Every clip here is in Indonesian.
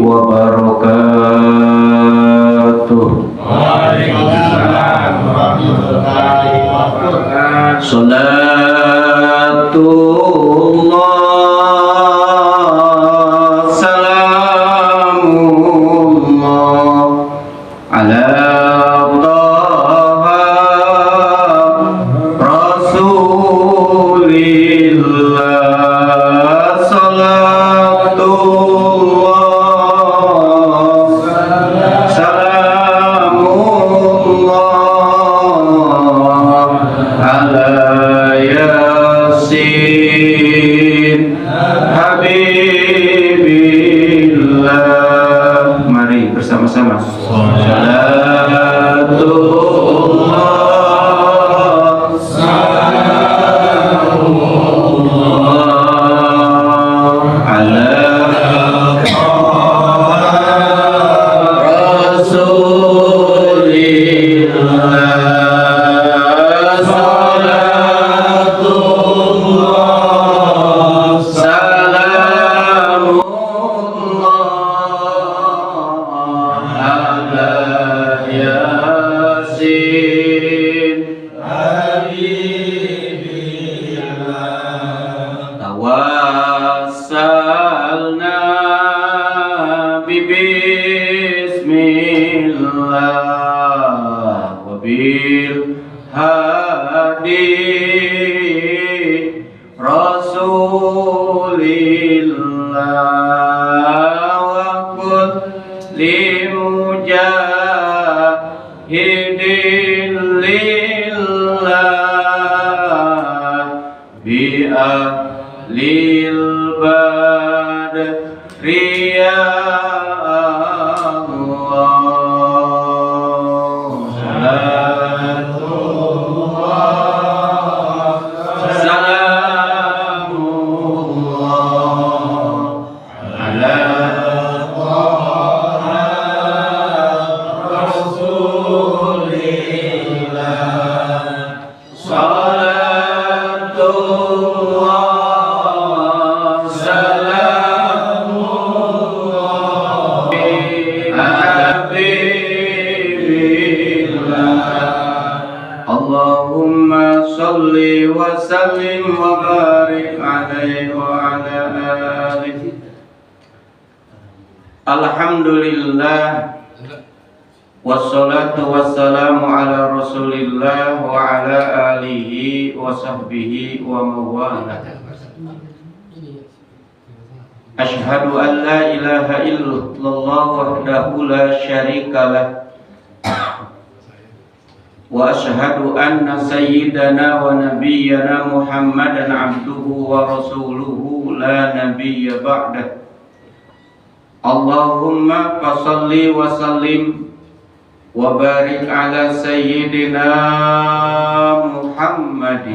wabarakatuh. Waalaikumsalam warahmatullahi wabarakatuh. Salatullah salamullah ala taha rasulillah. Salatullah salamullah ala yasin habibillah. Mari bersama-sama. Salatullah salamullah ala rasulillah. Salatullah salamullah ala yasin habibillah. Tawassalna bismillah wa bil hadi rasulillah wa kulli mujahidin lillah bi ahlil badri ya Allahumma salli wa sallim wa barik alaihi wa ala alihi. Alhamdulillah wassalatu wassalamu ala rasulillah wa ala alihi wa sahbihi wa mawala. Ashhadu an la ilaha illallah wahdahu la syarika lah wa ashhadu anna sayyidana wa nabiyyana Muhammadan abduhu wa rasuluhu la nabiyya ba'dah. Allahumma fasalli wa sallim wa barik ala sayyidina Muhammadin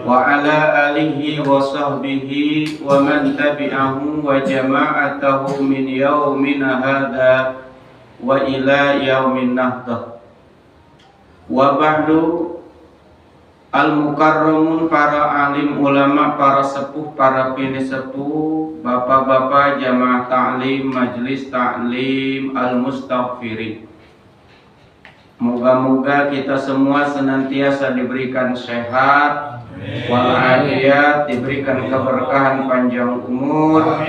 wa ala alihi wa sahbihi wa man tabi'ahu wa jama'atahu min yaumina hadha wa ila yaumin nahdah. Wa ba'du, al-mukarramun, para alim ulama, para sepuh, para pinisepuh, bapak-bapak jamaah ta'lim, majelis ta'lim al-mustaghfirin. Moga-moga kita semua senantiasa diberikan sehat walafiat, diberikan keberkahan panjang umur,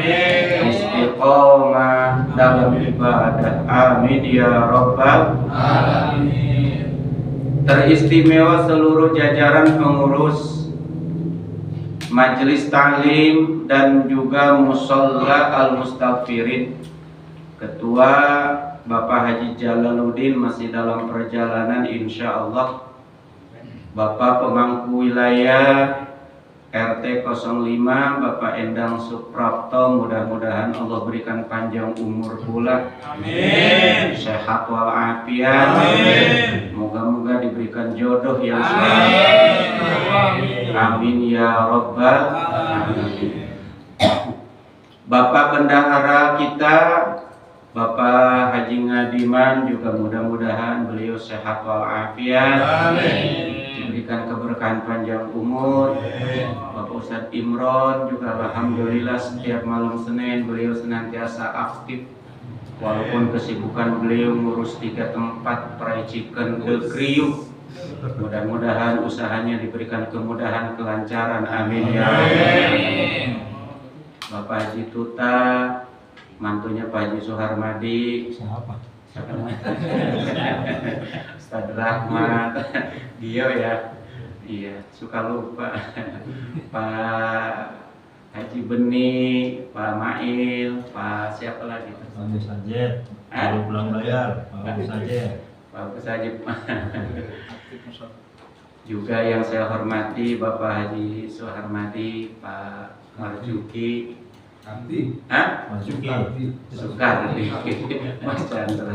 istiqomah dalam ibadah. Amin ya rabbal alamin. Teristimewa seluruh jajaran pengurus majelis ta'lim dan juga musalla al-mustaghfirin. Ketua Bapak Haji Jalaluddin masih dalam perjalanan insyaallah. Bapak pemangku wilayah RT 05 Bapak Endang Suprapto, mudah-mudahan Allah berikan panjang umur pula. Amin. Sehat walafiat. Amin. Moga-moga diberikan jodoh yang saleh. Amin ya rabbal alamin. Bapak bendahara kita Bapak Haji Ngadiman juga mudah-mudahan beliau sehat walafiat. Amin. diberikan keberkahan panjang umur. Bapak Ustadz Imron juga alhamdulillah setiap malam Senin beliau senantiasa aktif. Walaupun kesibukan beliau ngurus 3 tempat Fried Chicken The Kriuk, mudah-mudahan usahanya diberikan kemudahan, kelancaran, amin ya Allah. Bapak Haji Tuta, mantunya Pak Haji Suharmadi, Siapa? Ustaz Rahmat, dia ya, iya suka lupa. Pak Haji Beni, Pak Mail, Pak siapa lagi? Bagus saja. Baru pulang bayar. Bagus saja. Bagus saja. Juga yang saya hormati Bapak Haji Suharmadi, Pak Marjuki, Masuki. Sukardi, Mas Chandra,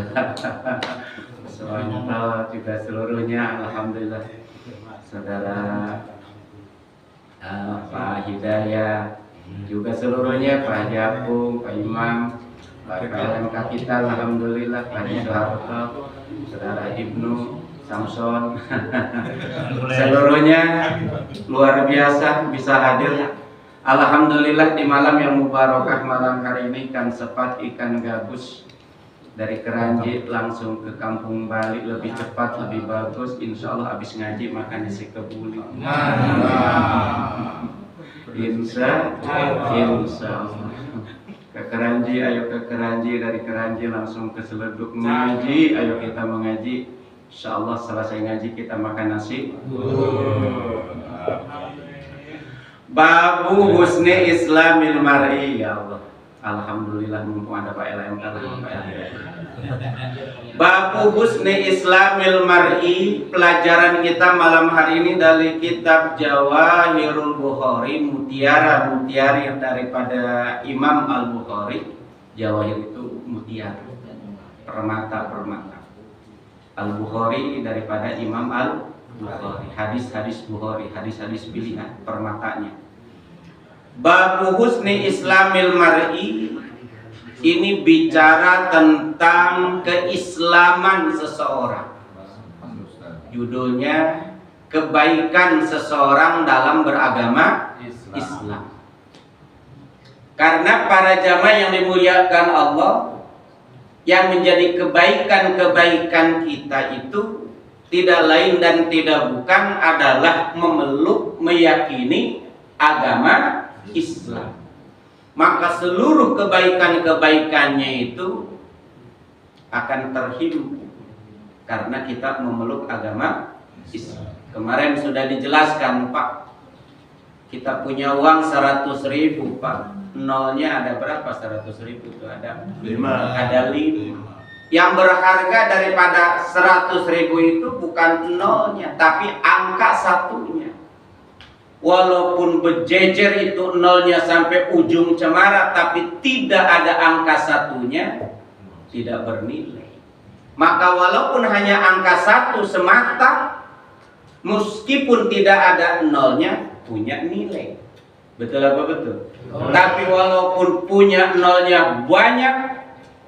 Soalnya juga seluruhnya alhamdulillah. Saudara Pak Hidayah, juga seluruhnya Pak Haji Apung, Pak Imam, Pak LMK kita alhamdulillah, Pak Haji Soeharto, Saudara Ibnu, Samson, seluruhnya luar biasa bisa hadir. Alhamdulillah di malam yang mubarakah malam hari ini kan sempat ikan gabus dari Keranji langsung ke Kampung Bali lebih cepat lebih bagus. Insya Allah habis ngaji makan nasi kebuli. Insya Allah. Ke Keranji, ayo ke Keranji, dari Keranji langsung ke Seleduk ngaji. Ayo kita mengaji. Insya Allah selesai ngaji kita makan nasi. Babu husni islamil mar'i, ya Allah. Alhamdulillah mumpung ada Pak LMK. Babu husni islamil mar'i, pelajaran kita malam hari ini dari kitab Jawahirul Bukhari, mutiara-mutiara daripada Imam Al-Bukhari. Jawahir itu mutiara, permata-permata. Al-Bukhari daripada Imam Al-Bukhari, hadis-hadis Bukhari, hadis-hadis pilihan, permatanya. Babu husni islamil mar'i, ini bicara tentang keislaman seseorang. Judulnya kebaikan seseorang dalam beragama Islam. Karena para jamaah yang dimuliakan Allah, yang menjadi kebaikan-kebaikan kita itu tidak lain dan tidak bukan adalah memeluk, meyakini agama Islam. Maka seluruh kebaikan-kebaikannya itu akan terhidup karena kita memeluk agama Islam. Kemarin sudah dijelaskan Pak, kita punya uang 100.000 Pak, nolnya ada berapa? 100.000 itu ada 5. Ada 5. Yang berharga daripada 100.000 itu bukan nolnya, tapi angka satunya. Walaupun berjejer itu nolnya sampai ujung cemara, tapi tidak ada angka satunya, tidak bernilai. Maka walaupun hanya angka 1 semata, meskipun tidak ada nolnya, punya nilai. Betul apa betul? Tapi walaupun punya nolnya banyak,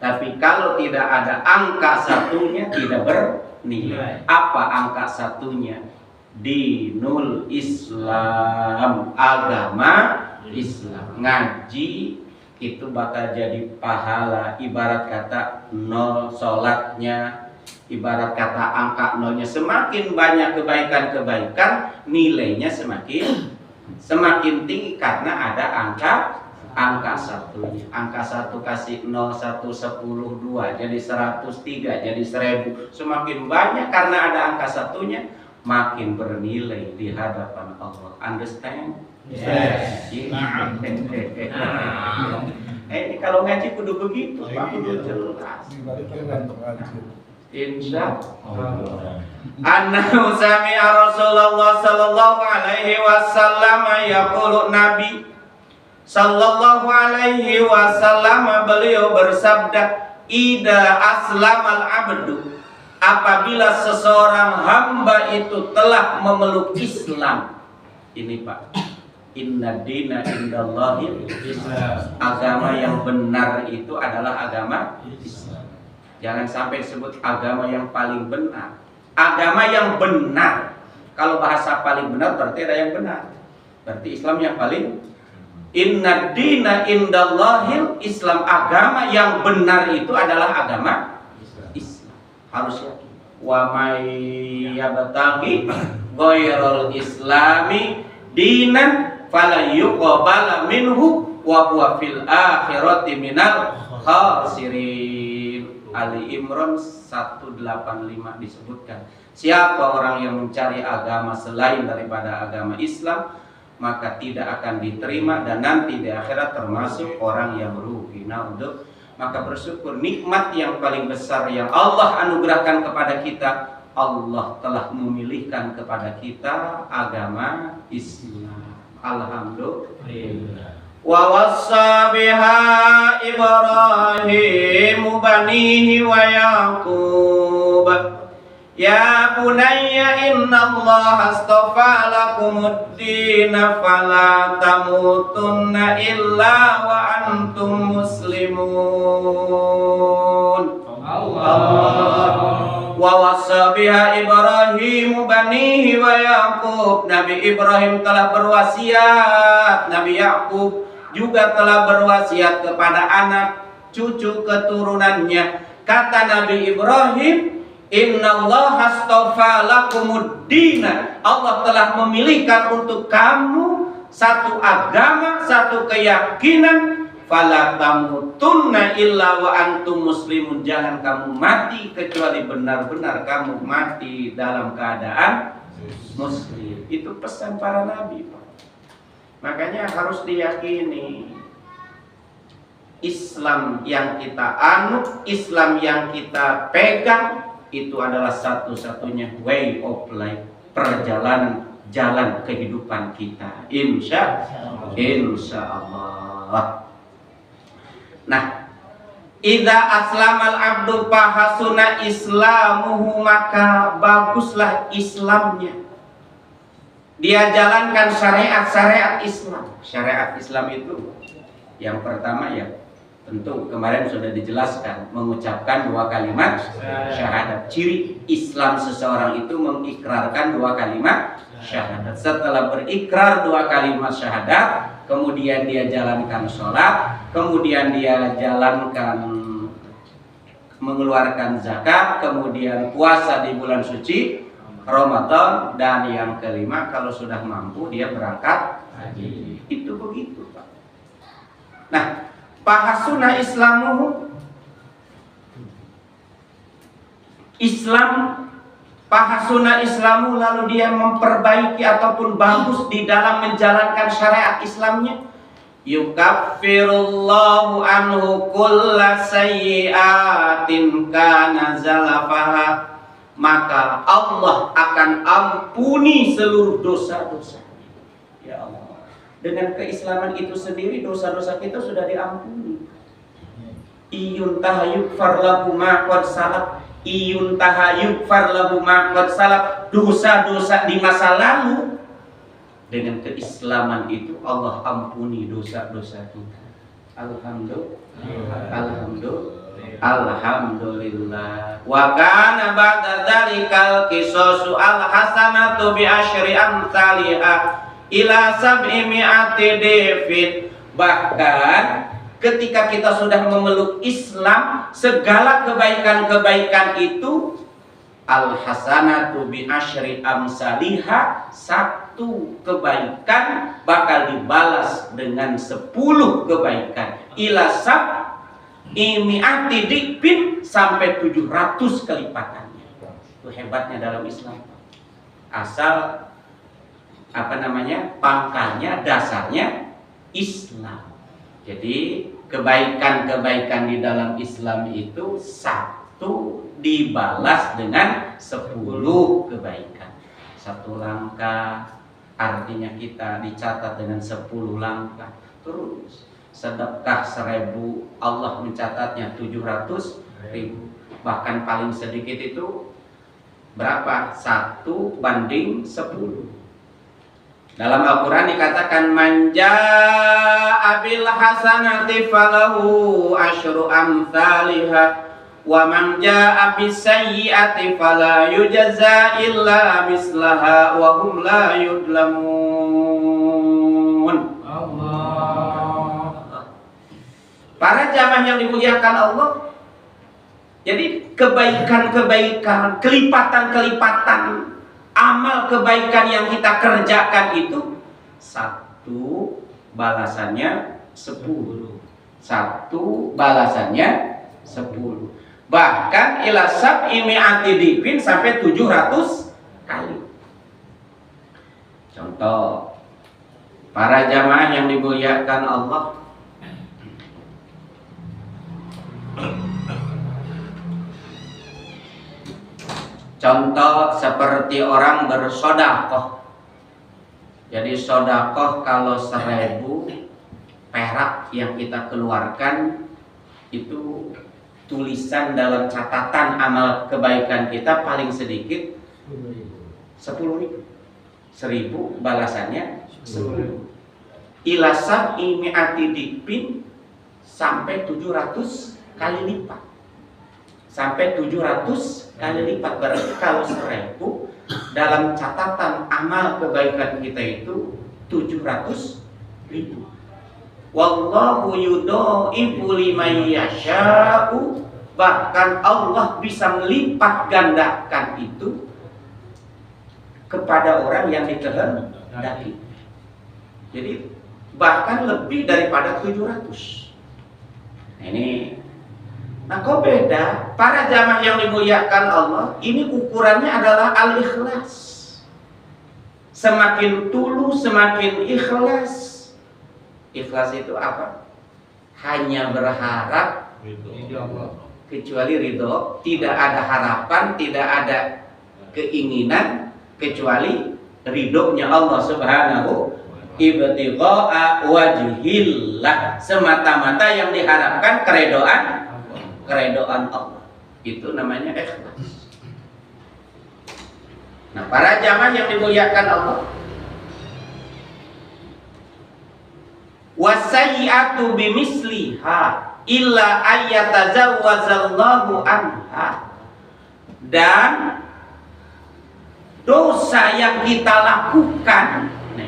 tapi kalau tidak ada angka satunya, tidak bernilai. Apa angka satunya? Dinul Islam, agama Islam. Ngaji itu bakal jadi pahala. Ibarat kata nol sholatnya, ibarat kata angka nolnya. Semakin banyak kebaikan-kebaikan, nilainya semakin tinggi karena ada angka satunya. Angka 1 kasih 0, 1, 10, 2 jadi 103, jadi 1000. Semakin banyak karena ada angka satunya, makin bernilai di hadapan Allah. Understand? Yes. Ini kalau ngaji kudu begitu, Pak, kudu jelas. Insya Allah. Annahu sami'a Rasulullah sallallahu alaihi wasallam yaqulu, Nabi sallallahu alaihi wasallam beliau bersabda, "Ida aslamal abdu", apabila seseorang hamba itu telah memeluk Islam. Ini Pak, inna dina indallahi Islam. Agama yang benar itu adalah agama Islam. Jangan sampai sebut agama yang paling benar. Agama yang benar. Kalau bahasa paling benar berarti ada yang benar. Berarti Islam yang paling. Inna dina indallahil Islam, agama yang benar itu adalah agama Islam. Harus yakin. Wa may yabtaghi ghairal islami dinan fala yuqbala minhu wa huwa fil akhirati minal khasirin. Ali Imran 185 disebutkan, siapa orang yang mencari agama selain daripada agama Islam, maka tidak akan diterima dan nanti di akhirat termasuk orang yang rugi. Naudzubillah. Maka bersyukur nikmat yang paling besar yang Allah anugerahkan kepada kita, Allah telah memilihkan kepada kita agama Islam. Alhamdulillah. Wa wassa biha Ibrahim banihi wa Yaqub ya bunayya innallaha astafa lakumud-din fala tamutunna illa wa antum muslimun. Allah. Wa wassa biha Ibrahim banihi wa Yaqub. Nabi Ibrahim telah berwasiat, Nabi Yaqub juga telah berwasiat kepada anak cucu keturunannya. Kata Nabi Ibrahim, innallaha astafa lakumud-din. Allah telah memilihkan untuk kamu satu agama, satu keyakinan. Fala tamutunna illa wa antum muslimun. Jangan kamu mati kecuali benar-benar kamu mati dalam keadaan muslim. Itu pesan para nabi, Pak. Makanya harus diyakini Islam yang kita anut, Islam yang kita pegang itu adalah satu-satunya way of life, perjalanan jalan kehidupan kita. Insya Allah. Nah, idza aslamal abdu fahasuna islamuhu, maka baguslah Islamnya. Dia jalankan syariat Islam. Syariat Islam itu yang pertama ya tentu kemarin sudah dijelaskan, mengucapkan dua kalimat syahadat. Ciri Islam seseorang itu mengikrarkan dua kalimat syahadat. Setelah berikrar dua kalimat syahadat, kemudian dia jalankan sholat, kemudian dia jalankan mengeluarkan zakat, kemudian puasa di bulan suci Ramadan, dan yang kelima kalau sudah mampu dia berangkat haji. Itu begitu, Pak. Nah, fahasuna islamuhu, Islam fahasuna islamu, lalu dia memperbaiki ataupun bagus di dalam menjalankan syariat Islamnya. Yukaffirullahu anhu kulla sayyi'atin kana zalafaha, maka Allah akan ampuni seluruh dosa-dosanya. Ya Allah, dengan keislaman itu sendiri dosa-dosa kita sudah diampuni. Iyun tahayyuk farlahu ma qad salaf, iyun tahayyuk farlahu ma qad salaf. Dosa-dosa di masa lalu, dengan keislaman itu Allah ampuni dosa-dosa kita. Alhamdulillah. Wa kana ba'da dzalikal qisasu al-hasanatu bi asyri amsalha ila 700 difin. Bahkan ketika kita sudah memeluk Islam, segala kebaikan-kebaikan itu al-hasanatu bi asyri amsalha, satu kebaikan bakal dibalas dengan 10 kebaikan. Ila imi'ati dikpin, sampai 700 kelipatannya. Itu hebatnya dalam Islam. Asal pangkalnya, dasarnya Islam. Jadi kebaikan-kebaikan di dalam Islam itu satu dibalas dengan 10 kebaikan. Satu langkah artinya kita dicatat dengan 10 langkah. Terus sedekah 1000, Allah mencatatnya 700.000. Bahkan paling sedikit itu berapa? 1/10. Dalam Al-Quran dikatakan man jaa bil hasanati falahu asyru amsalha Wa man jaa'a bis-sayyi'ati fala yujza illa mislaha wa hum la yudlamun. Allah. Para jamaah yang dimuliakan Allah, jadi kebaikan-kebaikan, kelipatan-kelipatan amal kebaikan yang kita kerjakan itu satu balasannya 10. Satu balasannya 10. Bahkan ila sab'i mi'ati difin sampai 700 kali. Contoh, para jamaah yang dimuliakan Allah, contoh seperti orang bersodakoh. Jadi sodakoh kalau 1000 perak yang kita keluarkan itu tulisan dalam catatan amal kebaikan kita paling sedikit 10.000. 1000 balasannya 10.000. Ila sab'i mi'ati difin sampai 700 kali lipat. Sampai 700 kali lipat, berarti kalau 1000 dalam catatan amal kebaikan kita itu 700.000. Wallahu yudha'ifu liman yasha'u, bahkan Allah bisa melipat gandakan itu kepada orang yang dikehendaki. Jadi bahkan lebih daripada 700. Nah, kok beda? Para jamaah yang dimuliakan Allah, ini ukurannya adalah al-ikhlas. Semakin tulus, semakin ikhlas. Ikhlas itu apa? Hanya berharap kecuali ridho, tidak ada harapan, tidak ada keinginan kecuali ridhonya Allah Subhanahu ibtigha'a wajhillah, semata-mata yang diharapkan keredoan Allah. Itu namanya ikhlas. Nah, para jamaah yang dimuliakan Allah, wasayyi'atu bimisliha illa ayyatazawwazallahu anha, dan dosa yang kita lakukan, nah,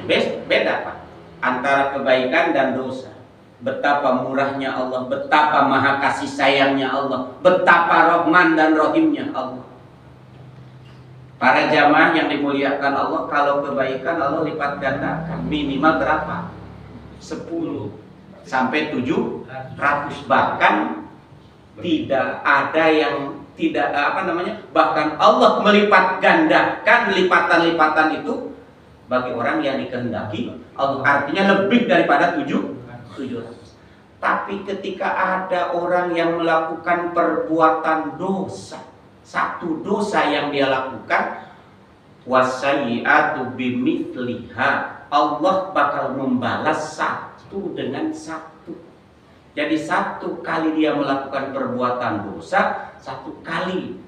beda Pak antara kebaikan dan dosa. Betapa murahnya Allah, betapa maha kasih sayangnya Allah, betapa Rahman dan Rahimnya Allah. Para jamaah yang dimuliakan Allah, kalau kebaikan Allah lipat gandakan minimal berapa? 10 sampai 700, bahkan tidak ada yang tidak bahkan Allah melipat gandakan lipatan-lipatan itu bagi orang yang dikehendaki Allah, artinya lebih daripada 700. Tapi ketika ada orang yang melakukan perbuatan dosa, satu dosa yang dia lakukan, wasayyi'atu bimithliha, Allah bakal membalas satu dengan satu. Jadi satu kali dia melakukan perbuatan dosa, satu kali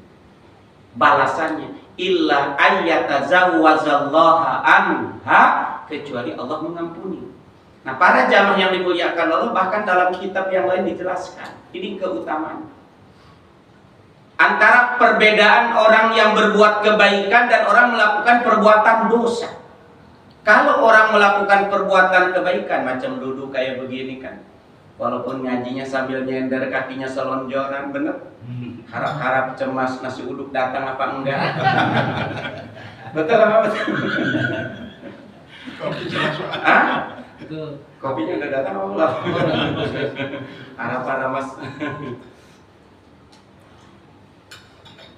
balasannya. Illa ayyatazawwazallaha anha, kecuali Allah mengampuni. Nah, para jamaah yang dimuliakan Allah, bahkan dalam kitab yang lain dijelaskan ini keutamaan antara perbedaan orang yang berbuat kebaikan dan orang melakukan perbuatan dosa. Kalau orang melakukan perbuatan kebaikan macam duduk kayak begini kan, walaupun ngajinya sambil nyender, kakinya selonjoran, bener? Harap-harap cemas nasi uduk datang apa enggak? Betul apa betul? Kopinya udah datang apa belum? Harap-harap mas.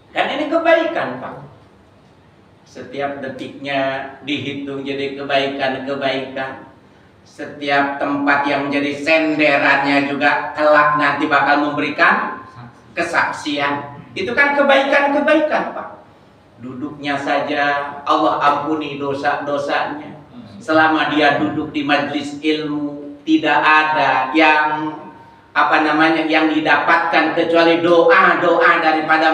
Dan ini kebaikan Pak. Setiap detiknya dihitung jadi kebaikan-kebaikan. Setiap tempat yang menjadi senderannya juga kelak nanti bakal memberikan kesaksian. Itu kan kebaikan-kebaikan Pak. Duduknya saja Allah ampuni dosa-dosanya. Selama dia duduk di majelis ilmu, tidak ada yang yang didapatkan kecuali doa-doa daripada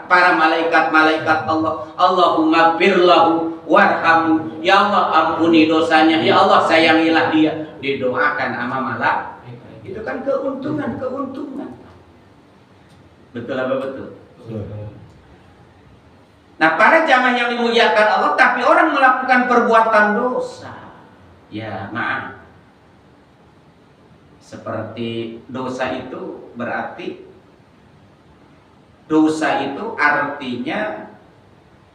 para malaikat-malaikat Allah. Allahumma firlahu warhamhu, ya Allah ampuni dosanya, ya Allah sayangilah dia. Didoakan sama malaikat. Itu kan keuntungan. Betul apa betul? Nah, para jamaah yang dimuliakan Allah, tapi orang melakukan perbuatan dosa, ya maaf. Seperti dosa itu berarti, dosa itu artinya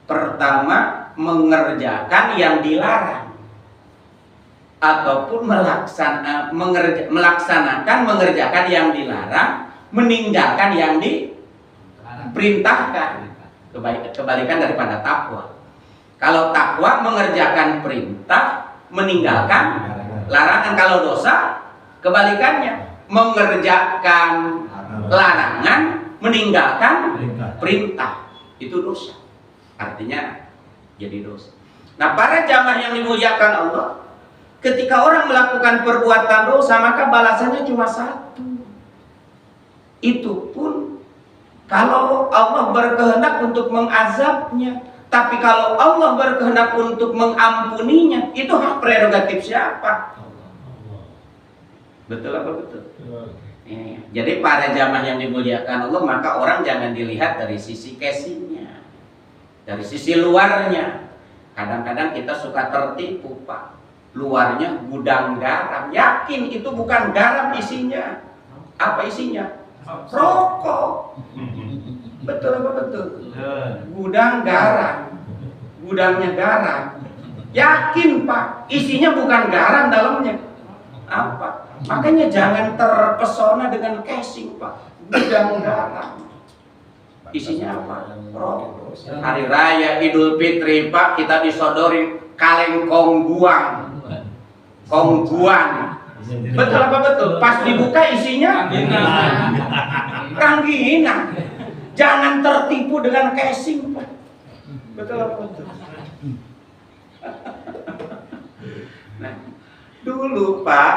pertama mengerjakan yang dilarang, ataupun mengerjakan yang dilarang, meninggalkan yang diperintahkan. Kebalikan daripada takwa. Kalau takwa mengerjakan perintah, meninggalkan larangan. Kalau dosa kebalikannya, mengerjakan larangan, meninggalkan perintah. Itu dosa. Artinya jadi dosa. Nah, para jamaah yang dimuliakan Allah, ketika orang melakukan perbuatan dosa, maka balasannya cuma satu. Itu pun kalau Allah berkehendak untuk mengazabnya. Tapi kalau Allah berkehendak untuk mengampuninya, itu hak prerogatif siapa? Betul apa betul? Ya. Jadi para jamaah yang dimuliakan Allah, maka orang jangan dilihat dari sisi casingnya, dari sisi luarnya. Kadang-kadang kita suka tertipu, Pak. Luarnya gudang garam, yakin itu bukan garam isinya. Apa isinya? Rokok. Betul apa betul? Gudang garam, gudangnya garam. Yakin Pak, isinya bukan garam, dalamnya apa? Makanya jangan terpesona dengan casing Pak. Gudang garam, isinya apa? Rokok. Hari Raya Idul Fitri Pak, kita disodorin kaleng kongguang. Betul apa betul? Pas dibuka isinya rangginang. Jangan tertipu dengan casing, Pak. Betul apa betul? Nah, dulu Pak,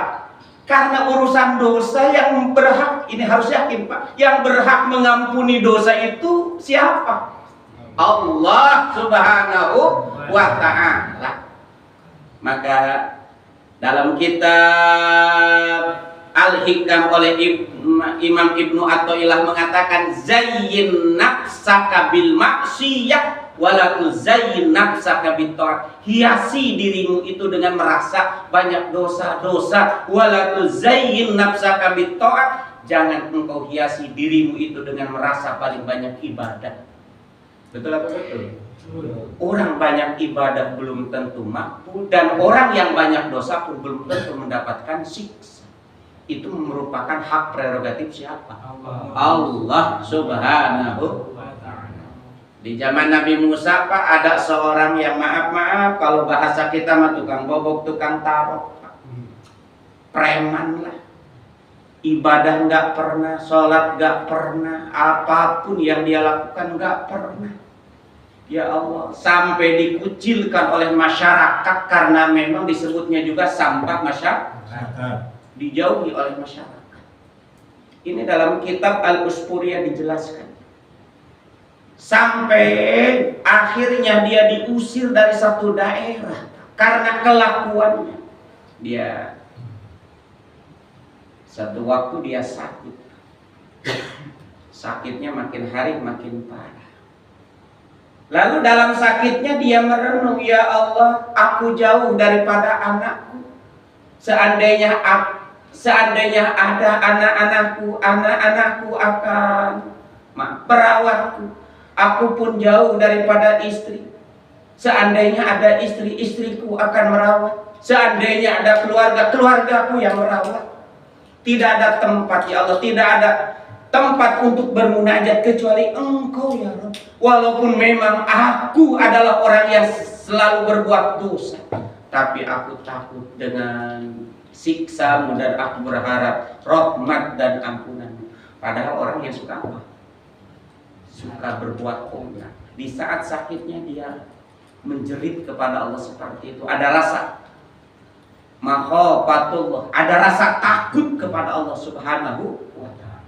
karena urusan dosa yang berhak, ini harus yakin Pak, yang berhak mengampuni dosa itu siapa? Allah Subhanahu wa ta'ala. Maka dalam kitab Al-Hikam oleh Imam Ibnu Athaillah mengatakan, zayyin nafsaka bil maksiyah wala tuzayyin nafsaka bit ta'at. Hiasi dirimu itu dengan merasa banyak dosa-dosa, wala tuzayyin nafsaka bit ta'at. Jangan engkau hiasi dirimu itu dengan merasa paling banyak ibadah. Betul apa betul? Orang banyak ibadah belum tentu mampu, dan orang yang banyak dosa pun belum tentu mendapatkan siksa. Itu merupakan hak prerogatif siapa? Allah Subhanahu wa ta'ala. Di zaman Nabi Musa Pak, ada seorang yang maaf kalau bahasa kita mah tukang bobok, tukang tarok, preman lah. Ibadah nggak pernah, sholat nggak pernah, apapun yang dia lakukan nggak pernah. Ya Allah, sampai dikucilkan oleh masyarakat karena memang disebutnya juga sampah masyarakat, dijauhi oleh masyarakat. Ini dalam kitab Al-Usfuriyah dijelaskan. Sampai akhirnya dia diusir dari satu daerah karena kelakuannya. Dia satu waktu dia sakit. Sakitnya makin hari makin parah. Lalu dalam sakitnya dia merenung, ya Allah, aku jauh daripada anakku. Seandainya ada anak-anakku akan merawatku. Aku pun jauh daripada istri. Seandainya ada istri, istriku akan merawat. Seandainya ada keluarga, keluargaku yang merawat. Tidak ada tempat, ya Allah, tidak ada tempat untuk bermunajat kecuali Engkau ya Rabb. Walaupun memang aku adalah orang yang selalu berbuat dosa, tapi aku takut dengan siksa-Mu dan aku berharap rahmat dan ampunan-Mu. Padahal orang yang suka apa? Suka berbuat onar. Di saat sakitnya dia menjerit kepada Allah seperti itu. Ada rasa makhafatullah, ada rasa takut kepada Allah Subhanahu wa ta'ala.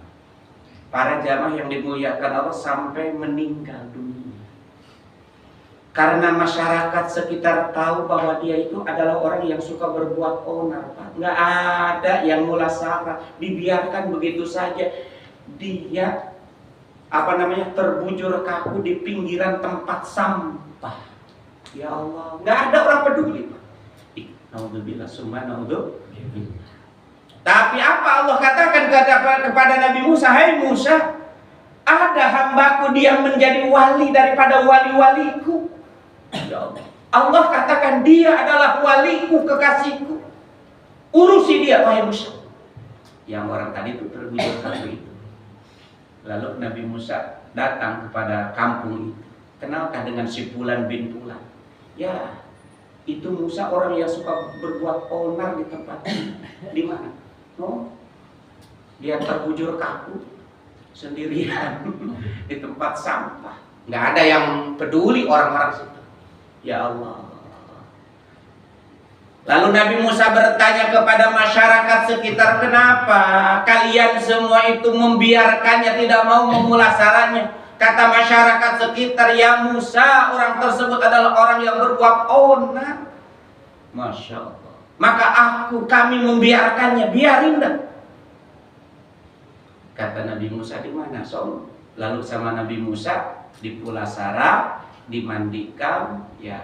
Para jamaah yang dimuliakan Allah sampai meninggal dunia karena masyarakat sekitar tahu bahwa dia itu adalah orang yang suka berbuat onar, Pak. Nggak ada yang mulasarah, dibiarkan begitu saja. Dia terbujur kaku di pinggiran tempat sampah. Ya Allah, nggak ada orang peduli. Naudzubillah, summa naudzubillah. Tapi apa Allah katakan kepada Nabi Musa? Hai Musa, ada hambaku dia menjadi wali daripada wali-waliku. Ya Allah. Allah katakan dia adalah waliku, kekasihku. Urusi dia, wahai Musa. Yang orang tadi itu terbujur kaku itu. Lalu Nabi Musa datang kepada kampung itu. Kenalkah dengan si Fulan bin Fulan? Ya, itu Musa orang yang suka berbuat onar di tempat di mana? Oh, dia terbujur kaku sendirian di tempat sampah. Nggak ada yang peduli orang-orang situ. Ya Allah. Lalu Nabi Musa bertanya kepada masyarakat sekitar, kenapa kalian semua itu membiarkannya, tidak mau memulasarannya? Kata masyarakat sekitar, ya Musa, orang tersebut adalah orang yang berbuat onar. Masya Allah. Maka kami membiarkannya, biarin dah. Kata Nabi Musa, di mana som? Lalu sama Nabi Musa dipulasara, dimandikan, ya,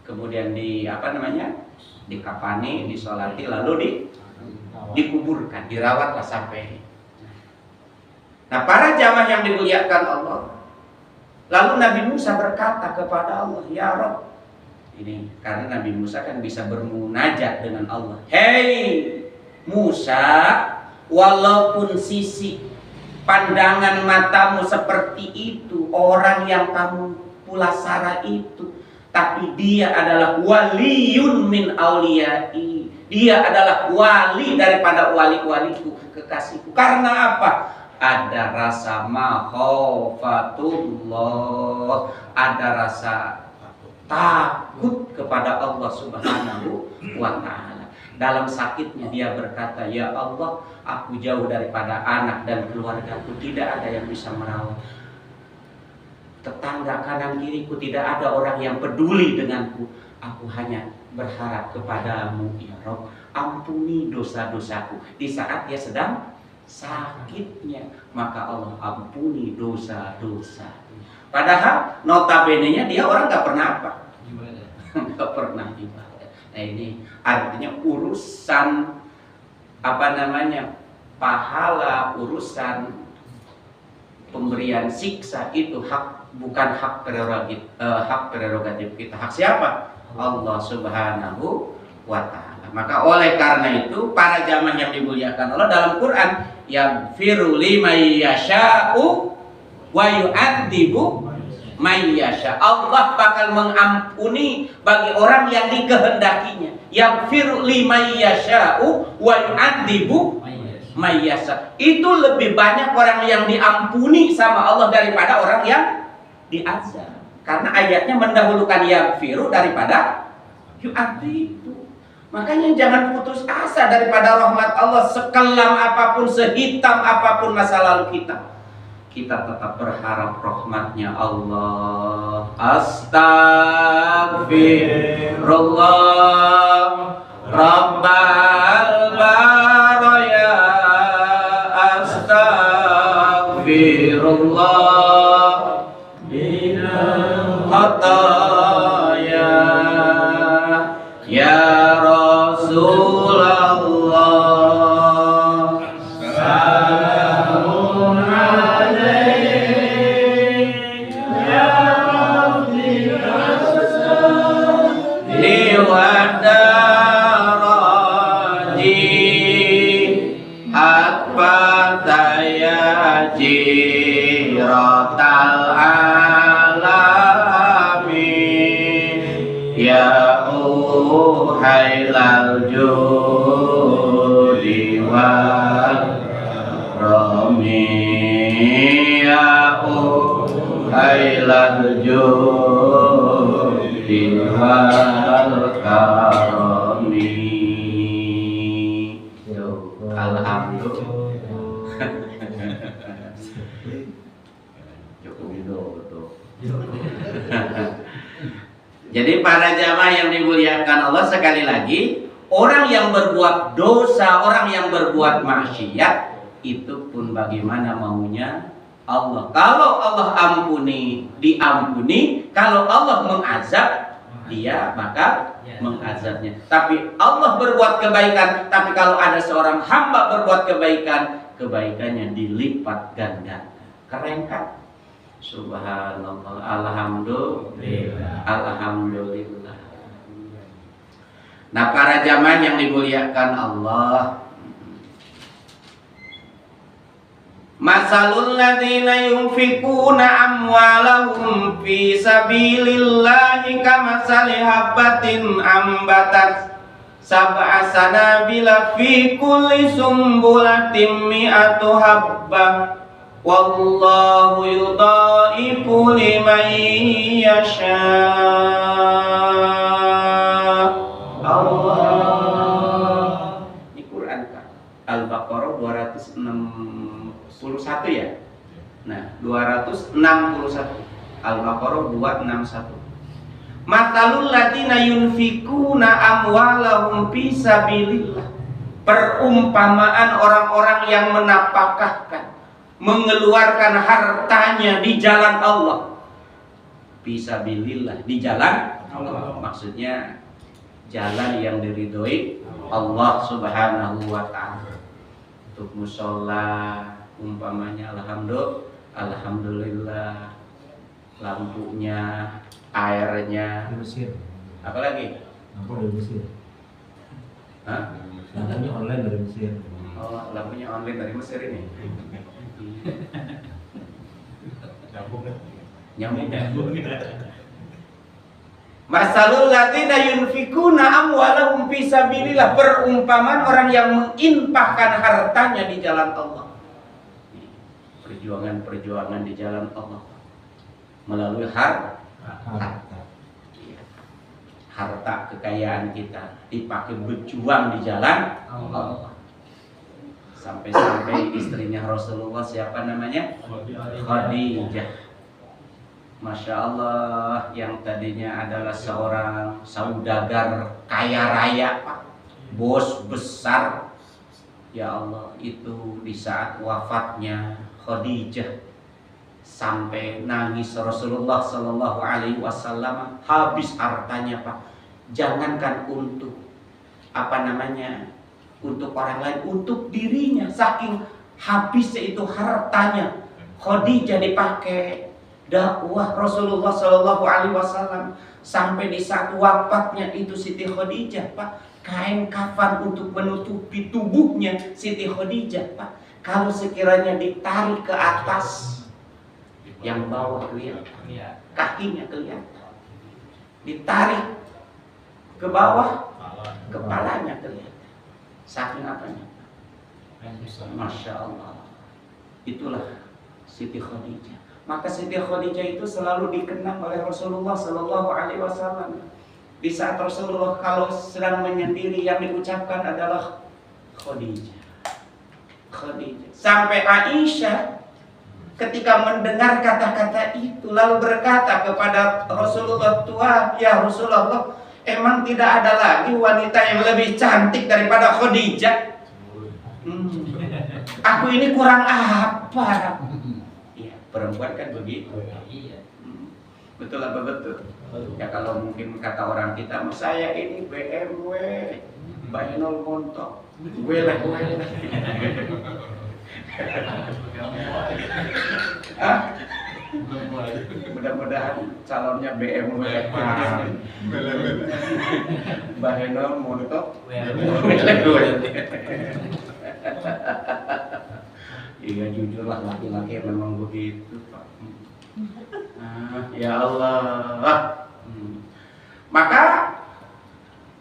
kemudian dikafani, disolati, lalu dikuburkan, dirawatlah sampai. Nah, para jamaah yang dimuliakan Allah. Lalu Nabi Musa berkata kepada Allah, ya Rabb, ini karena Nabi Musa kan bisa bermunajat dengan Allah. Hei Musa, walaupun sisi pandangan matamu seperti itu, orang yang kamu pulasara itu, tapi dia adalah waliyun min auliyai. Dia adalah wali daripada wali-waliku, kekasihku. Karena apa? Ada rasa makhafatullah, ada rasa takut kepada Allah Subhanahu wa ta'ala. Dalam sakitnya dia berkata, ya Allah, aku jauh daripada anak dan keluargaku, tidak ada yang bisa merawat. Tetangga kanan kiriku tidak ada orang yang peduli denganku. Aku hanya berharap kepadamu, ya Rabb, ampuni dosa-dosaku. Di saat dia sedang sakitnya, maka Allah ampuni dosa-dosa. Padahal notabene-nya dia orang nggak pernah apa? Nggak pernah ibadah. Nah, ini artinya urusan pahala, urusan pemberian siksa itu bukan hak prerogatif kita. Hak siapa? Allah Subhanahu wa ta'ala. Maka oleh karena itu para jamaah yang dimuliakan Allah, dalam Quran yaghfiru liman yasha'u wa yu'adzibu may yasha. Allah bakal mengampuni bagi orang yang dikehendakinya. Yaghfiru liman yasha'u wa yu'adzibu may yasha. Itu lebih banyak orang yang diampuni sama Allah daripada orang yang diazab. Karena ayatnya mendahulukan yaghfiru daripada yu'adzibu. Makanya jangan putus asa daripada rahmat Allah. Sekelam apapun, sehitam apapun masa lalu kita tetap berharap rahmatnya Allah. Astaghfirullah Rabbal baraya. Astaghfirullah minal khataya. Ya Rasulullah, salamun alaik ya Rabbi asli wa daraji akbataya jiratal alamin ya hailal judi wal rami ya hailal judi wal karami. Alhamdulillah. Joko Widodo. Jadi para jamaah yang dimuliakan Allah, sekali lagi, orang yang berbuat dosa, orang yang berbuat maksiat, itu pun bagaimana maunya Allah. Kalau Allah ampuni, diampuni. Kalau Allah mengazab, dia bakal mengazabnya. Tapi Allah berbuat kebaikan. Tapi kalau ada seorang hamba berbuat kebaikan, kebaikannya dilipat ganda. Keren kan? Subhanallah. Alhamdulillah. Alhamdulillah. Nah, para jamaah yang dimuliakan Allah, masalul ladzina yunfikuna amwalahum fi sabilillahi kamasali habbatin ambatat sab'a sanabila fi kulli sumbulatin mi'atu habbah wallahu yudha'ifu liman yasha. Allah. Ini Quran kan? Al-Baqarah 261 ya. Nah, 261. Al-Baqarah 261. Matalul ladina yunfikuna amwalahum fi sabilillah. Perumpamaan orang-orang yang menapakahkan, mengeluarkan hartanya di jalan Allah. Fi sabilillah, di jalan Allah. Maksudnya jalan yang diridhoi Allah Subhanahu wa ta'ala. Untuk musola umpamanya alhamdulillah, lampunya, airnya, Di Mesir. apalagi? Lampu dari Mesir. Hah? Lampunya online dari Mesir. Oh, lampunya online dari Mesir ini. Nyambung. Masalul ladzina yunfikuna amwalahum fi sabilillah, perumpamaan orang yang menginfakkan hartanya di jalan Allah. Perjuangan di jalan Allah melalui harta. Harta kekayaan kita dipakai berjuang di jalan Allah. Sampai-sampai istrinya Rasulullah, siapa namanya? Khadijah. Masya Allah, yang tadinya adalah seorang saudagar kaya raya, Pak, bos besar. Ya Allah, itu di saat wafatnya Khadijah sampai nangis Rasulullah Sallallahu Alaihi Wasallam, habis hartanya, Pak. Jangankan untuk untuk orang lain, untuk dirinya, saking habisnya itu hartanya. Khadijah dipakai dakwah Rasulullah Shallallahu Alaihi Wasallam sampai di saat wafatnya itu Siti Khadijah, Pak, kain kafan untuk menutupi tubuhnya Siti Khadijah, Pak, kalau sekiranya ditarik ke atas, yang bawah kelihatan, kakinya kelihatan, ditarik ke bawah, kepalanya kelihatan, saking apanya, Masya Allah. Itulah Siti Khadijah. Maka Siti Khadijah itu selalu dikenang oleh Rasulullah Sallallahu Alaihi Wasallam. Di saat Rasulullah kalau sedang menyendiri, yang diucapkan adalah Khadijah. Sampai Aisyah ketika mendengar kata-kata itu lalu berkata kepada Rasulullah, "Tuhan, ya Rasulullah, emang tidak ada lagi wanita yang lebih cantik daripada Khadijah? Aku ini kurang apa?" Perempuan kan begitu. Betul apa betul? Ya kalau mungkin kata orang kita, saya ini BMW, Bainol Montok, weleh. Mudah-mudahan calonnya BMW, Bainol Montok, iya, jujurlah, laki-laki memang begitu, Pak. Ya Allah. Maka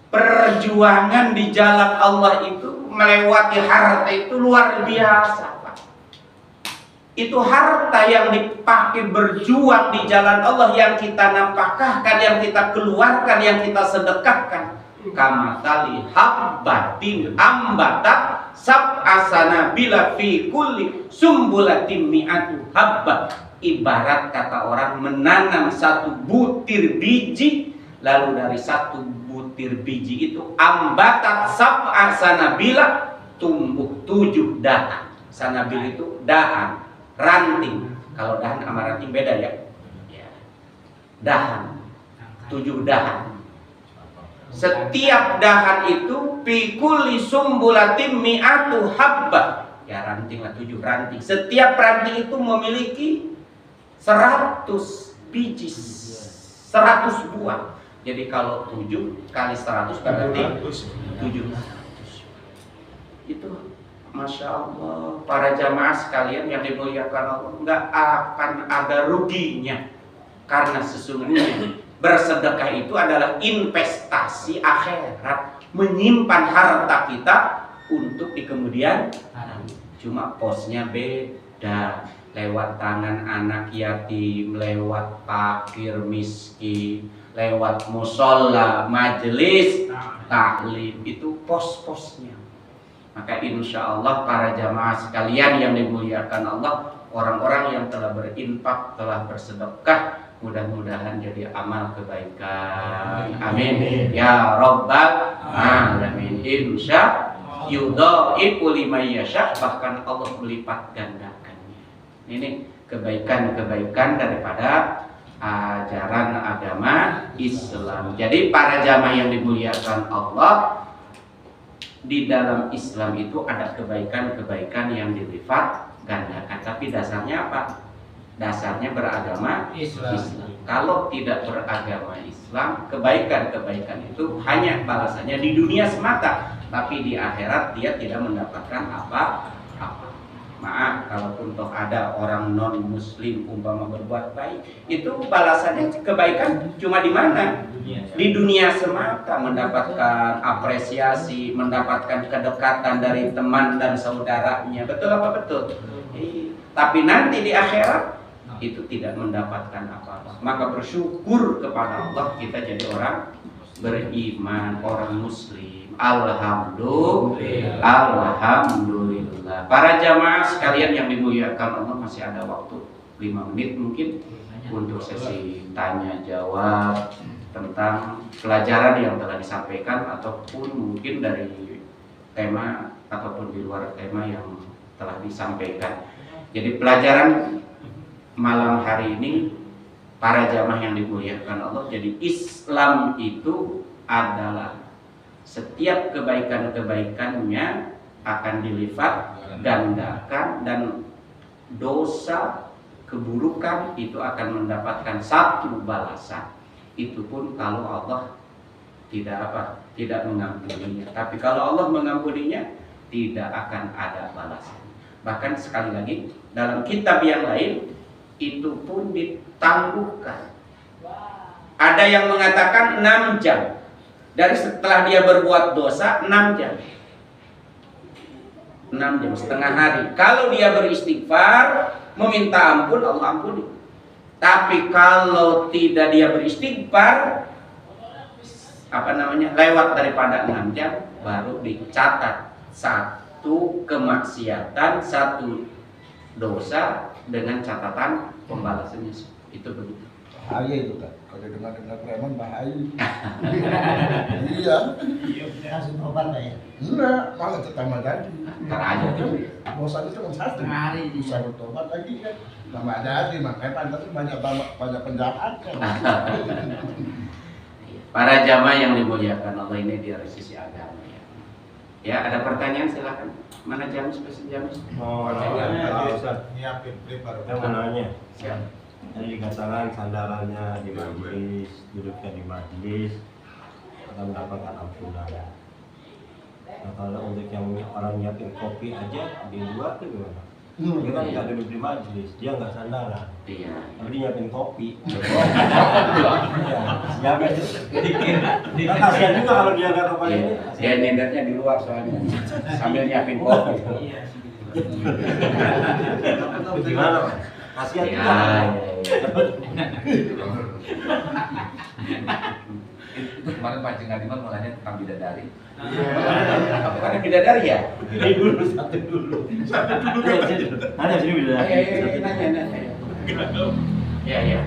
perjuangan di jalan Allah itu melewati harta itu luar biasa, Pak. Itu harta yang dipakai berjuang di jalan Allah, yang kita nafkahkan, yang kita keluarkan, yang kita sedekahkan. Kamatali habbatin ambatat sab'a sanabila fi kulli sumbulatin mi'atu habbah. Ibarat kata orang menanam satu butir biji, lalu dari satu butir biji itu ambatat sab'a sanabila, tumbuh 7 dahan. Sanabil itu dahan, ranting. Kalau dahan sama ranting beda ya. Ya. Dahan, 7 dahan. Setiap dahan itu pikuli sumbulatim mi'atu habbah. Ya ranting lah, 7 ranting. Setiap ranting itu memiliki 100 biji, 100 buah. Jadi kalau 7 kali 100 berarti 700. Itu Masya Allah, para jamaah sekalian yang dimuliakan Allah, nggak akan ada ruginya. Karena sesungguhnya bersedekah itu adalah investasi akhirat, menyimpan harta kita untuk di kemudian hari. Cuma posnya beda, lewat tangan anak yatim, lewat fakir miskin, lewat musola, majelis taklim, itu pos-posnya. Maka insya Allah para jamaah sekalian yang dimuliakan Allah, orang-orang yang telah berinfak, telah bersedekah, mudah-mudahan jadi amal kebaikan. Amin ya rabbal alamin. Insya yudhaifu liman yasha, bahkan Allah melipat gandakannya. Ini kebaikan-kebaikan daripada ajaran agama Islam. Jadi para jamaah yang dimuliakan Allah, di dalam Islam itu ada kebaikan-kebaikan yang dilipat gandakan. Tapi dasarnya apa? Dasarnya beragama Islam. Kalau tidak beragama Islam, kebaikan-kebaikan itu hanya balasannya di dunia semata, tapi di akhirat dia tidak mendapatkan apa-apa. Maaf, kalaupun toh ada orang non muslim umpama berbuat baik, itu balasannya kebaikan cuma di mana? Di dunia semata, mendapatkan apresiasi, mendapatkan kedekatan dari teman dan saudaranya. Betul apa betul? Tapi nanti di akhirat itu tidak mendapatkan apa-apa. Maka bersyukur kepada Allah, kita jadi orang beriman, orang muslim. Alhamdulillah. Alhamdulillah. Para jamaah sekalian yang dimuliakan Allah, masih ada waktu 5 menit mungkin untuk sesi tanya jawab tentang pelajaran yang telah disampaikan, ataupun mungkin dari tema ataupun di luar tema yang telah disampaikan. Jadi pelajaran malam hari ini, para jamaah yang dimuliakan Allah, jadi Islam itu adalah setiap kebaikan-kebaikannya akan dilipat gandakan, dan dosa keburukan itu akan mendapatkan satu balasan. Itu pun kalau Allah tidak mengampuninya. Tapi kalau Allah mengampuninya, tidak akan ada balasan. Bahkan sekali lagi dalam kitab yang lain itu pun ditangguhkan. Ada yang mengatakan 6 jam. Dari setelah dia berbuat dosa 6 jam. 6 jam, setengah hari. Kalau dia beristighfar, meminta ampun, Allah ampuni. Tapi kalau tidak dia beristighfar, lewat daripada 6 jam, baru dicatat satu kemaksiatan, satu dosa dengan catatan pembalasannya. Itu begitu. Bahaya itu kan, kalau dengar preman bahaya. Iya. Kasih tobat ya? Enggak, malah tetangga tadi. Ntar aja tuh. Bosan itu cuma satu. Bisa bertobat lagi kan. Tambah jadi, makanya pantas banyak penjahat kan. Para jamaah yang dimuliakan Allah, ini dari sisi agama ya. Ya, ada pertanyaan silakan. Mana James, Pak James? Oh, Ustaz. Nyiapin prepare. Saya mau nanya. Siap. Tadi dikatakan sandarannya di majelis, duduknya di majelis, akan mendapatkan ampunan. Nah, kalau untuk yang orang nyiapin kopi aja di luar tuh gimana? Dia kan nggak duduk di majelis, dia nggak sandaran. Iya. Tapi dia nyiapin kopi. Siapin sedikit. Kan kasihan juga kalau dia nggak kopi ini. Dia nindernya di luar soalnya, sambil nyiapin kopi. Gimana, Pak? Kasihan juga. Itu kemarin pancing Adiman mulanya tentang bidadari. Bukan bidadari ya? Satu dulu. Ada sini bidadari. Ayo, nanya. Iya.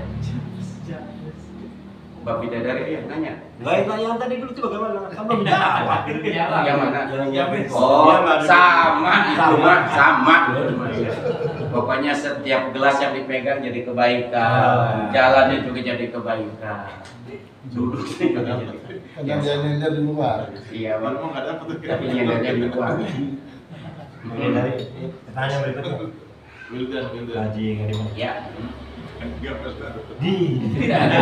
Mbak bidadari ya nanya. Enggak, yang tadi dulu itu bagaimana? Kan belum jawab. Yang mana? Yang nyiapin. Oh, sama. Pokoknya setiap gelas yang dipegang jadi kebaikan, jalannya juga jadi kebaikan. Duduk sih juga jadi. Karena dia nyender di luar. Iya, Bang. Emang nggak dapat tuh. Tapi nyendernya di luar. Oke, dari pertanyaan berikutnya. Wildan. Haji Ngadiman. Ya. Di. Tidak ada.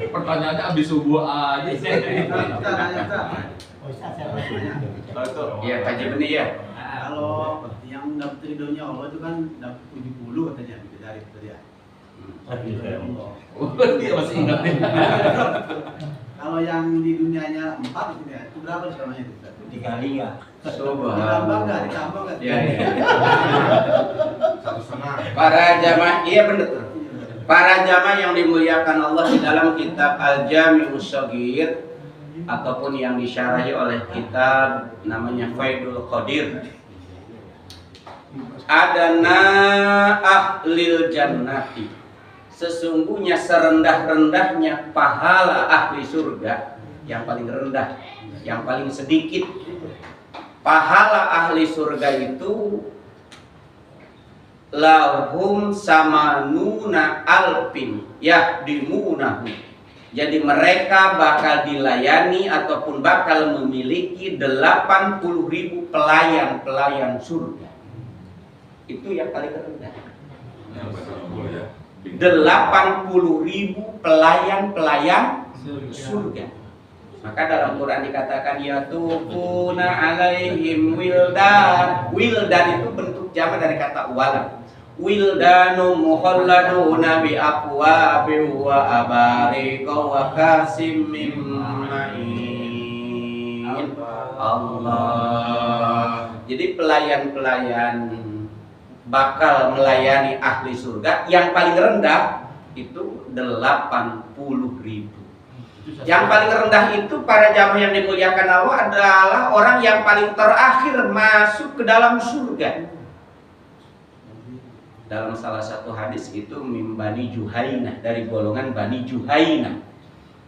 Pertanyaannya abis subuh aja sih. Oh, saya tanya. Iya, Haji Beni ya. Kalau yang dapat ridhonya Allah itu kan dapat 70 katanya dari itu ya. Allah. Dia masih ingat nih. Kalau yang di dunianya 4 itu ya, itu berapa sekarang itu? Dikali nggak? Ditambah nggak? Ya, ya. 1,5. Para jamaah, iya benar. Para jamaah yang dimuliakan Allah di dalam kitab Al-Jami'us Shaghir ataupun yang disyarahi oleh kitab namanya Faidul Qadir. Adana ahlil jannati. Sesungguhnya serendah-rendahnya pahala ahli surga, yang paling rendah, yang paling sedikit pahala ahli surga itu lahum samanuna alpin yahdimunahu. Jadi mereka bakal dilayani ataupun bakal memiliki 80.000 pelayan-pelayan surga. Itu yang paling rendah. 80.000 pelayan-pelayan surga. Maka dalam Quran dikatakan yatufuna alaihim wildan. Wildan itu bentuk jamak dari kata walad. Wildanu mukhalladuna bi aqwabi wa abarika wa kasim min ma'in. Allah. Jadi pelayan-pelayan bakal melayani ahli surga yang paling rendah itu 80.000. Yang paling rendah itu para jamaah yang dimuliakan Allah adalah orang yang paling terakhir masuk ke dalam surga. Dalam salah satu hadis itu min Bani Juhainah, dari golongan Bani Juhainah,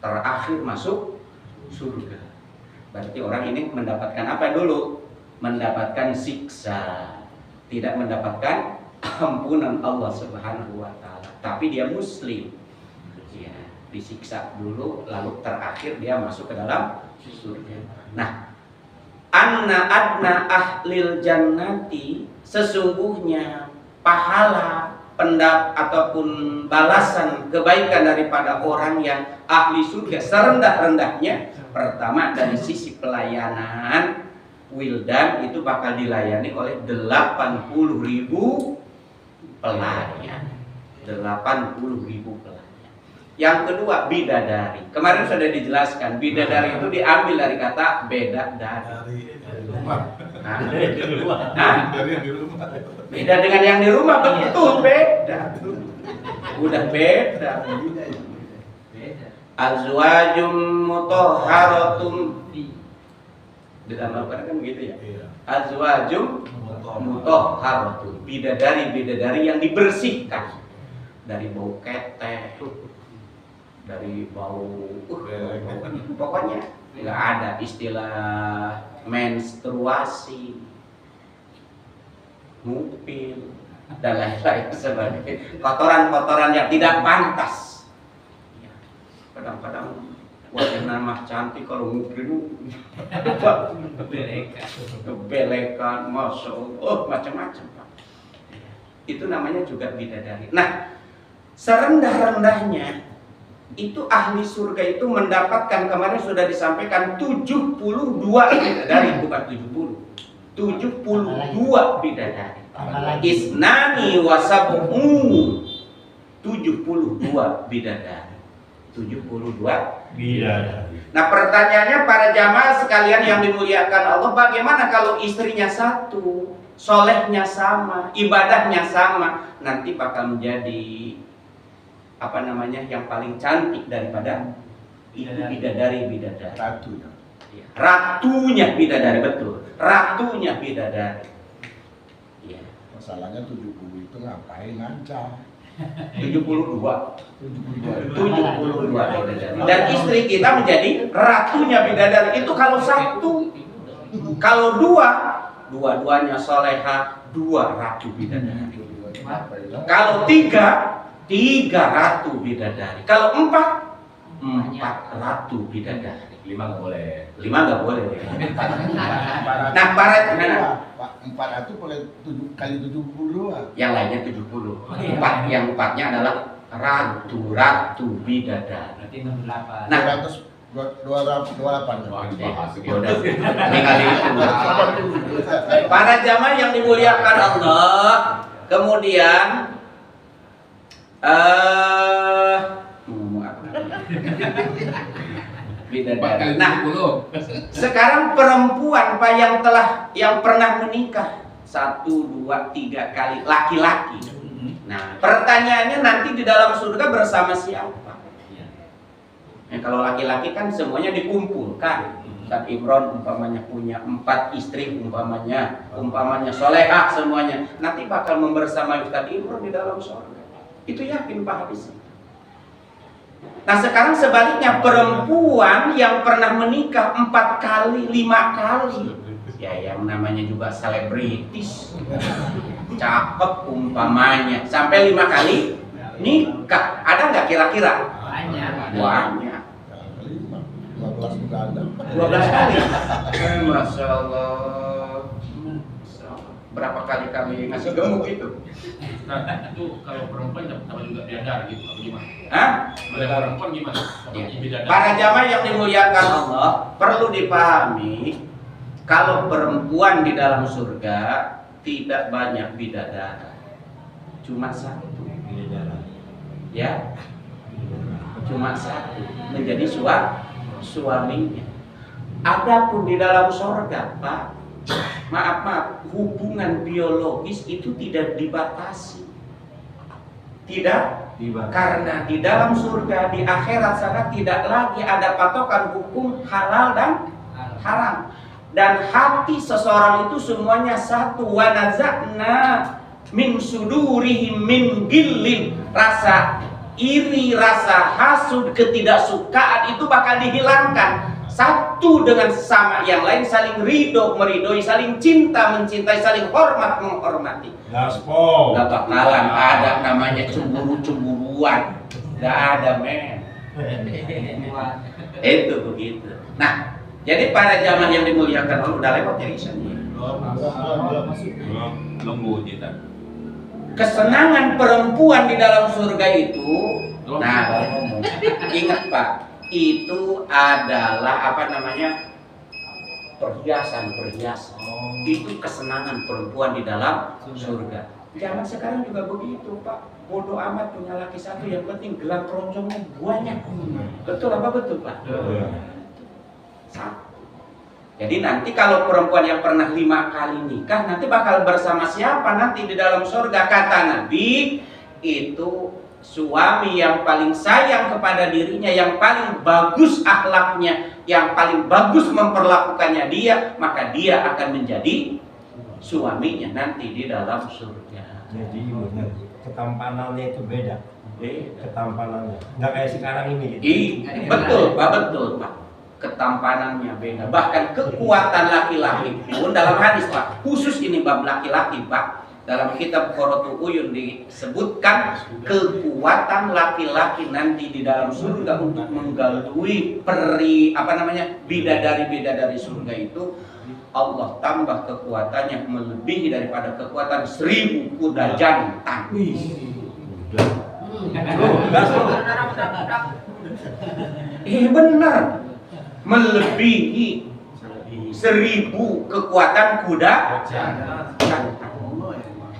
terakhir masuk surga. Berarti orang ini mendapatkan apa dulu? Mendapatkan siksa, tidak mendapatkan ampunan Allah Subhanahu wa taala. Tapi dia muslim. Ya, disiksa dulu lalu terakhir dia masuk ke dalam surga. Nah, anna adna ahlil jannati, sesungguhnya pahala ataupun balasan kebaikan daripada orang yang ahli surga serendah-rendahnya, pertama dari sisi pelayanan, wildan itu bakal dilayani oleh 80.000 pelayan. 80.000 pelayan. Yang kedua bidadari. Kemarin sudah dijelaskan, bidadari itu diambil dari kata beda dari. Nah, Dari yang di rumah. beda dengan yang di rumah, betul beda. Udah beda. Azwajum mutahharatum. Di dalam Al-Quran kan begitu ya. Azwajum mutahharatun. Bidadari yang dibersihkan dari bau ketek, dari bau pokoknya nggak ada istilah menstruasi, ngupil dan lain-lain sebagainya, kotoran-kotoran yang tidak pantas. Kadang-kadang wajah mah cantik, kalau ngupil kebelekan, masya Allah, macam-macam. Itu namanya juga bidadari. Nah, serendah-rendahnya itu ahli surga itu mendapatkan, kemarin sudah disampaikan 72 bidadari, bukan 70, 72 bidadari. Isnani wasabu'u, 72 bidadari. 72 bidadari. Nah, pertanyaannya para jamaah sekalian yang dimuliakan Allah, bagaimana kalau istrinya satu, solehnya sama, ibadahnya sama, nanti bakal menjadi yang paling cantik daripada itu bidadari. Ratunya. Ratunya bidadari, betul. Ratunya bidadari. Ya. Masalahnya 70 itu ngapain ngancam? 72 bidadari. Dan istri kita menjadi ratunya bidadari. Itu kalau satu. Kalau dua, dua-duanya solehah, 2 ratu bidadari. Kalau 3 ratu bidadari. Kalau 4 ratu bidadari. 5 nggak boleh. 5 nggak boleh. Nah, Empat itu boleh 7 kali 72. yang lainnya 70. Yang 4-nya adalah ratu bidadari. Berarti 68. Nah, 228. udah tinggal itu. Para jamaah yang dimuliakan Allah, kemudian ngomong apa? Bidadari. Nah, sekarang perempuan Pak yang pernah menikah 1, 2, 3 kali laki-laki. Nah, pertanyaannya nanti di dalam surga bersama siapa? Kalau laki-laki kan semuanya dikumpulkan. Ustaz Imron umpamanya punya 4 istri, umpamanya solehah semuanya. Nanti bakal membersamai Ustaz Imron di dalam surga. Itu yakin Pak hadisnya. Nah, sekarang sebaliknya perempuan yang pernah menikah 4 kali, 5 kali. Ya, yang namanya juga selebritis. Cakep umpamanya. Sampai 5 kali nikah. Ada nggak kira-kira? Banyak. 12 juga ada. 12 kali. Masya Allah. Berapa kali kami ngasih gemuk itu? Nah, itu kalau perempuan sama juga bidadari gitu, atau gimana? Hah? Kalau perempuan gimana? Ya. Bidadari. Para jamaah yang dimuliakan Allah, perlu dipahami kalau perempuan di dalam surga tidak banyak bidadari, cuma 1. Ya, cuma 1 menjadi suaminya. Adapun di dalam surga, Pak, maaf, hubungan biologis itu tidak dibatasi. Tidak, karena di dalam surga, di akhirat sana tidak lagi ada patokan hukum halal dan haram. Dan hati seseorang itu semuanya satu. Wa nazakna min sudurihim min gillin. Rasa iri, rasa hasud, ketidaksukaan itu bakal dihilangkan. Satu dengan sesama yang lain, saling ridho meridhoi, saling cinta mencintai, saling hormat menghormati. Gaspol. Gak bakalan ada namanya cemburu-cemburuan. Gak ada, men. Itu begitu. Nah, jadi para jamaah yang dimuliakan Allah, udah lewat ya Isyani. Belum bunyi tak. Kesenangan perempuan di dalam surga itu, nah, ingat Pak, itu adalah apa namanya, perhiasan. Itu kesenangan perempuan di dalam surga. Zaman sekarang juga begitu Pak. Bodoh amat punya laki 1, yang penting gelang keroncongnya banyak. Betul apa betul Pak? Jadi nanti kalau perempuan yang pernah 5 kali nikah, nanti bakal bersama siapa nanti di dalam surga? Kata Nabi, itu suami yang paling sayang kepada dirinya, yang paling bagus akhlaknya, yang paling bagus memperlakukannya dia, maka dia akan menjadi suaminya nanti di dalam surga. Jadi ketampanannya itu beda. Ketampanannya nggak kayak sekarang ini gitu. Betul Pak. Ketampanannya beda. Bahkan kekuatan laki-laki pun dalam hadis Pak, khusus ini bab laki-laki Pak, dalam kitab Qurratul Uyun disebutkan kekuatan laki-laki nanti di dalam surga untuk menggalui bidadari surga itu, Allah tambah kekuatannya melebihi daripada kekuatan 1000 kuda jantan. Benar, melebihi 1000 kekuatan kuda jantan.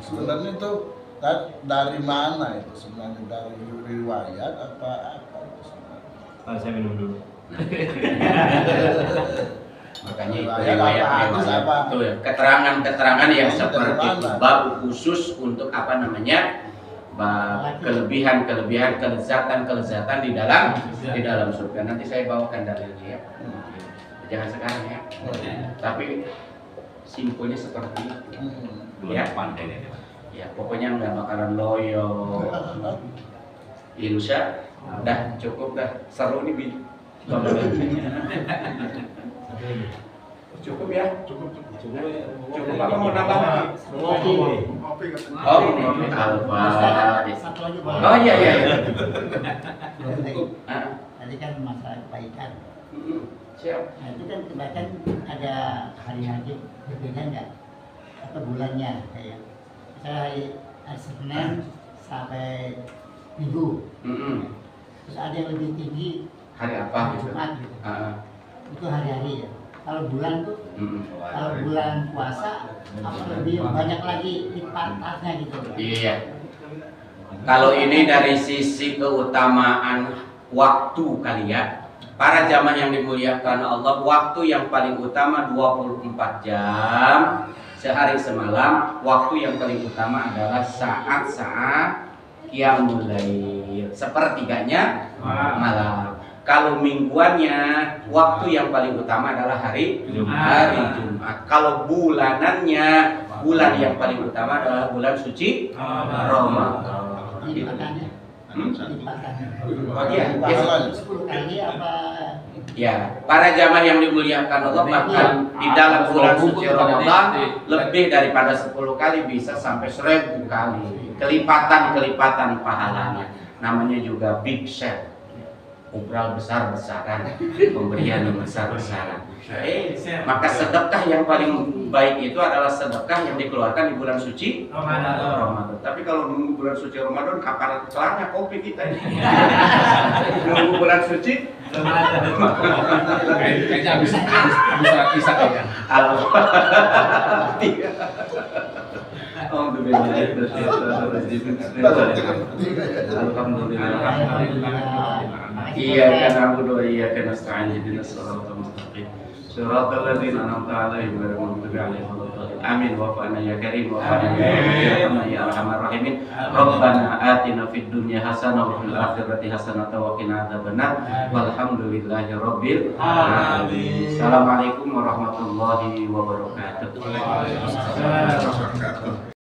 Sebenarnya itu dari mana itu sebenarnya, dari riwayat apa itu sebenarnya? Saya minum dulu. Makanya itu riwayat itu ya, keterangan yang seperti itu, bab khusus untuk apa namanya, bab kelebihan kelezatan di dalam surga. Nanti saya bawakan dalilnya ya. Jangan sekarang ya. Tapi simpulnya seperti itu. Ya, ya pokoknya nggak bakalan loyo. Insya, dah cukup dah, seru nih Cukup ya? Cukup. Cukup apa mau nambah lagi? Kopi katanya. Oh, ngopi Alfa. Satu lagi boleh? Oh iya iya. Tadi kan masalah kebaikan. Siap. Nah itu kan kebaikan ada hari-hari berbeda nggak? Atau bulannya kayak misalnya hari Senin sampai Minggu. Terus ada yang lebih tinggi Hari apa hari gitu? Jumat gitu. Ah, Itu hari-hari ya. Kalau bulan tuh, kalau bulan puasa apa lebih banyak lagi lipatnya gitu. Iya. Kalau ini dari sisi keutamaan waktu kali ya. Para jamaah yang dimuliakan Allah, waktu yang paling utama 24 jam sehari semalam. Waktu yang paling utama adalah saat-saat qiyamul lail, sepertiganya malam. Kalau mingguannya, waktu yang paling utama adalah hari Jumat. Kalau bulanannya, bulan yang paling utama adalah bulan suci Ramadan. Lipatannya. Lipatannya. Oh iya, Pahalanya. 10 kali apa? ya, para jamaah yang dimuliakan Allah, bahkan di dalam bulan suci Ramadan lebih daripada 10 kali, bisa sampai 1000 kali kelipatan pahalanya. Namanya juga big share, umrah besar-besaran, pemberian yang besar-besaran. Maka sedekah yang paling baik itu adalah sedekah yang dikeluarkan di bulan suci Ramadan. Tapi kalau nunggu bulan suci Ramadan, kapan kelanya kopi kita ini? Nunggu bulan suci Kayaknya habis sholat isya kayaknya. Alhamdulillah. Iya kan Abu Dua, iya kan nasta'in ihdinas siratal mustaqim. Siratal ladzina an'amta 'alaihim ghairil maghdubi 'alaihim waladdallin. Amin wa fa'na ya karim wa fa'na ya arhamar rahimin. Rabbana atina fid dunya hasanah wa fil akhirati hasanah wa qina adzabannar. Walhamdulillahi rabbil alamin. Assalamualaikum warahmatullahi wabarakatuh. Waalaikumsalam warahmatullahi wabarakatuh.